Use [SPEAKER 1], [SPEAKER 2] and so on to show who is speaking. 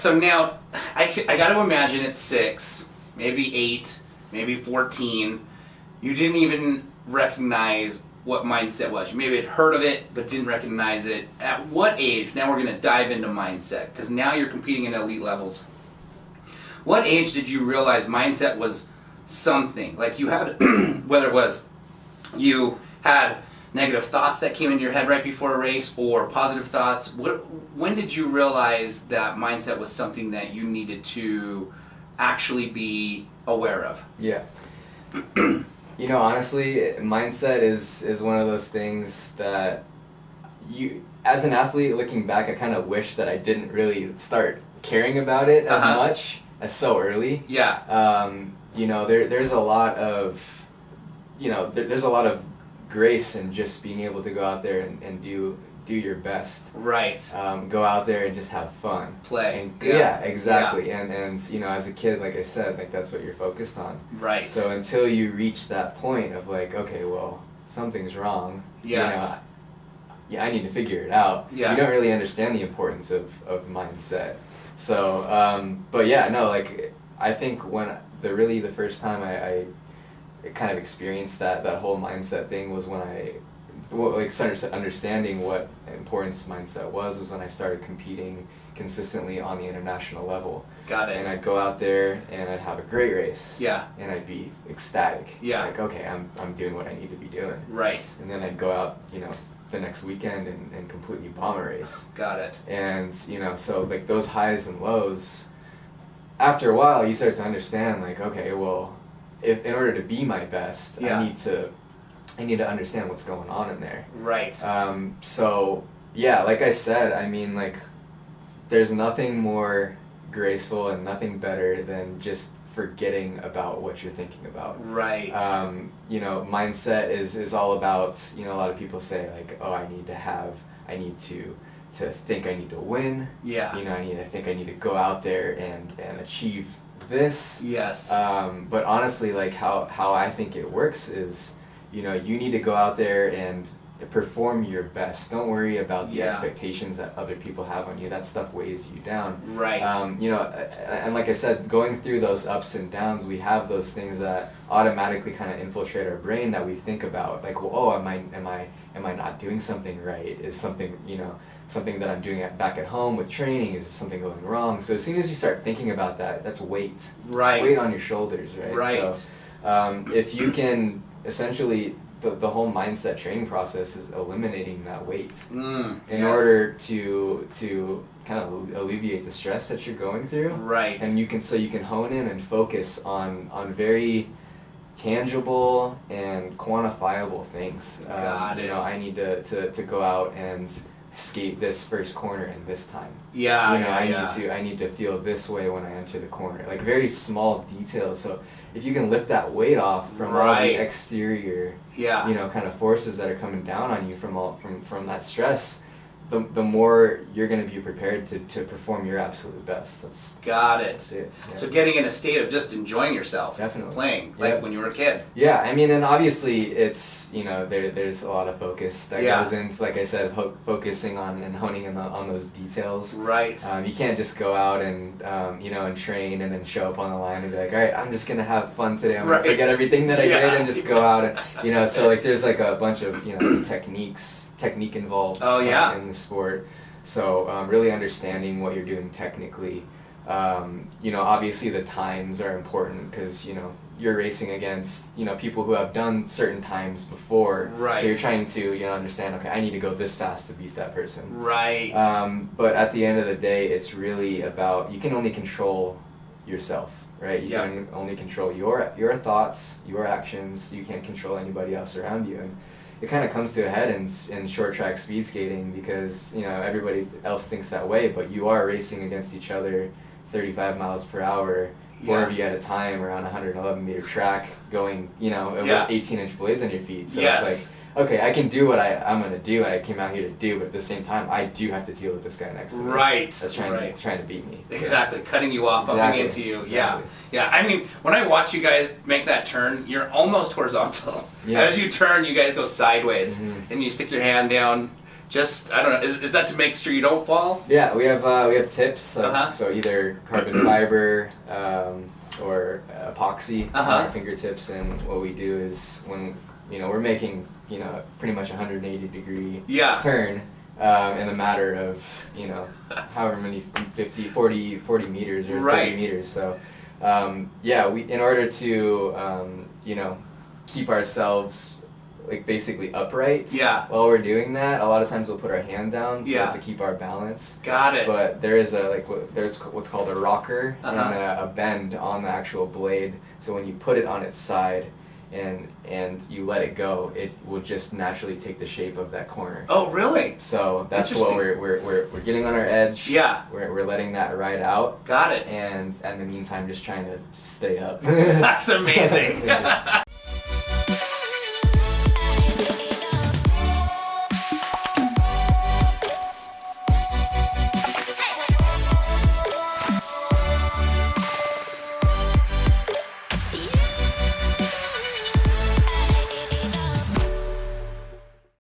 [SPEAKER 1] So now, I got to imagine at 6, maybe 8, maybe 14, you didn't even recognize what mindset was. You maybe had heard of it, but didn't recognize it. At what age, now we're going to dive into mindset, because now you're competing in elite levels. What age did you realize mindset was something? Like you had, whether it was you had negative thoughts that came into your head right before a race or positive thoughts. When did you realize that mindset was something that you needed to actually be aware of?
[SPEAKER 2] Yeah. Honestly, mindset is one of those things that you, as an athlete looking back, I kind of wish that I didn't really start caring about it as much as so early.
[SPEAKER 1] Yeah.
[SPEAKER 2] There's a lot of, there's a lot of grace in just being able to go out there and do your best.
[SPEAKER 1] Right.
[SPEAKER 2] Go out there and just have fun.
[SPEAKER 1] Play.
[SPEAKER 2] And, yeah, exactly. Yeah. And as a kid, like I said, like that's what you're focused on.
[SPEAKER 1] Right.
[SPEAKER 2] So until you reach that point of like, okay, well, something's wrong.
[SPEAKER 1] Yes.
[SPEAKER 2] I need to figure it out.
[SPEAKER 1] Yeah.
[SPEAKER 2] You don't really understand the importance of mindset. So, but yeah, no, like I think when the first time I kind of experienced that whole mindset thing was when I started understanding what importance mindset was when I started competing consistently on the international level.
[SPEAKER 1] Got it.
[SPEAKER 2] And I'd go out there and I'd have a great race.
[SPEAKER 1] Yeah.
[SPEAKER 2] And I'd be ecstatic.
[SPEAKER 1] Yeah.
[SPEAKER 2] Like, okay, I'm doing what I need to be doing.
[SPEAKER 1] Right.
[SPEAKER 2] And then I'd go out, the next weekend and completely bomb a race.
[SPEAKER 1] Got it.
[SPEAKER 2] And, so like those highs and lows, after a while you start to understand like, okay, well, if in order to be my best,
[SPEAKER 1] yeah.
[SPEAKER 2] I need to understand what's going on in there.
[SPEAKER 1] Right.
[SPEAKER 2] So yeah, like I said, I mean, like there's nothing more graceful and nothing better than just forgetting about what you're thinking about.
[SPEAKER 1] Right.
[SPEAKER 2] Mindset is all about, a lot of people say like, oh, I need to think I need to win.
[SPEAKER 1] Yeah.
[SPEAKER 2] I think I need to go out there and achieve this.
[SPEAKER 1] Yes.
[SPEAKER 2] But honestly, like how I think it works is, you need to go out there and perform your best. Don't worry about the expectations that other people have on you. That stuff weighs you down.
[SPEAKER 1] Right.
[SPEAKER 2] And like I said, going through those ups and downs, we have those things that automatically kind of infiltrate our brain that we think about. Like, well, oh, am I not doing something right? Is something something that I'm doing back at home with training, is something going wrong? So as soon as you start thinking about that, that's weight.
[SPEAKER 1] Right.
[SPEAKER 2] It's weight on your shoulders, right?
[SPEAKER 1] Right.
[SPEAKER 2] So if you can essentially, the whole mindset training process is eliminating that weight in order to kind of alleviate the stress that you're going through.
[SPEAKER 1] Right.
[SPEAKER 2] And you can hone in and focus on very tangible and quantifiable things.
[SPEAKER 1] Got it.
[SPEAKER 2] I need to go out and skate this first corner in this time.
[SPEAKER 1] Yeah.
[SPEAKER 2] I need to feel this way when I enter the corner. Like very small details. So if you can lift that weight off from all the exterior, kind of forces that are coming down on you from that stress, the more you're going to be prepared to perform your absolute best.
[SPEAKER 1] Got it.
[SPEAKER 2] That's it. Yeah.
[SPEAKER 1] So getting in a state of just enjoying yourself.
[SPEAKER 2] Definitely.
[SPEAKER 1] Playing, like when you were a kid.
[SPEAKER 2] Yeah, I mean, and obviously it's, there's a lot of focus that goes into, like I said, focusing on and honing in on those details.
[SPEAKER 1] Right.
[SPEAKER 2] You can't just go out and, and train and then show up on the line and be like, all right, I'm just going to have fun today. I'm going to forget everything that I did and just go out and, so like there's like a bunch of, technique involved in the sport. So really understanding what you're doing technically. Obviously the times are important because, you're racing against, people who have done certain times before.
[SPEAKER 1] Right.
[SPEAKER 2] So you're trying to, understand, okay, I need to go this fast to beat that person.
[SPEAKER 1] Right.
[SPEAKER 2] But at the end of the day, it's really about, you can only control yourself, right? You can only control your thoughts, your actions. You can't control anybody else around you. And it kind of comes to a head in short track speed skating because, everybody else thinks that way, but you are racing against each other 35 miles per hour, 4 of you at a time around 111 meter track going, with 18-inch blades on your feet. So it's like, okay, I can do what I'm going to do, I came out here to do, but at the same time, I do have to deal with this guy next to me.
[SPEAKER 1] Right.
[SPEAKER 2] That's trying to beat me. So.
[SPEAKER 1] Exactly, cutting you off, bumping into you. Exactly. Yeah. I mean, when I watch you guys make that turn, you're almost horizontal. Yeah. As you turn, you guys go sideways, and you stick your hand down, Just, I don't know, is that to make sure you don't fall?
[SPEAKER 2] Yeah, we have tips. So either carbon fiber or epoxy on our fingertips, and what we do is when we're making pretty much 180-degree turn in a matter of however many 40 meters or 30 meters. So we in order to keep ourselves like basically upright while we're doing that, a lot of times we'll put our hand down to keep our balance.
[SPEAKER 1] Got it.
[SPEAKER 2] But there is there's what's called a rocker and a bend on the actual blade, so when you put it on its side and you let it go, it will just naturally take the shape of that corner.
[SPEAKER 1] Oh, really?
[SPEAKER 2] So that's what we're getting on our edge.
[SPEAKER 1] Yeah.
[SPEAKER 2] We're letting that ride out.
[SPEAKER 1] Got it.
[SPEAKER 2] And in the meantime, just trying to stay up.
[SPEAKER 1] That's amazing.